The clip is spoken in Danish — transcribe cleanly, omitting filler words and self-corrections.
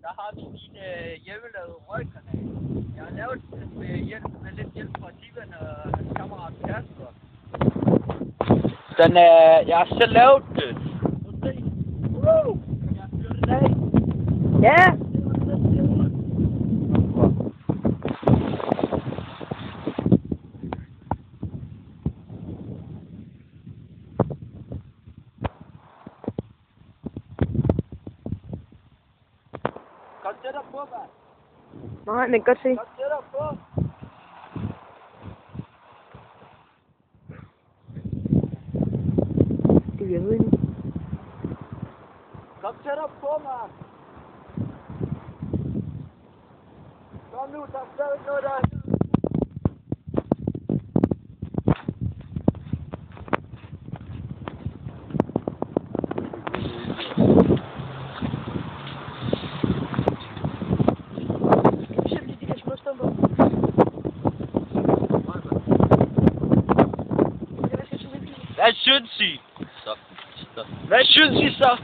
Der har vi din hjemmelavede røgkanal. Jeg har lavet den med lidt hjælp fra Divan og hans kammerat Kasper. Jeg har selv lavet det. Jeg fyrer den af. Ja! Kom tættere på, mand. Nej, men godt se. Kom tættere på. Det bliver ved nu. Kom tættere på, mand. Kom nu, der er stadig noget der. Hvad synes I? Hvad synes I så?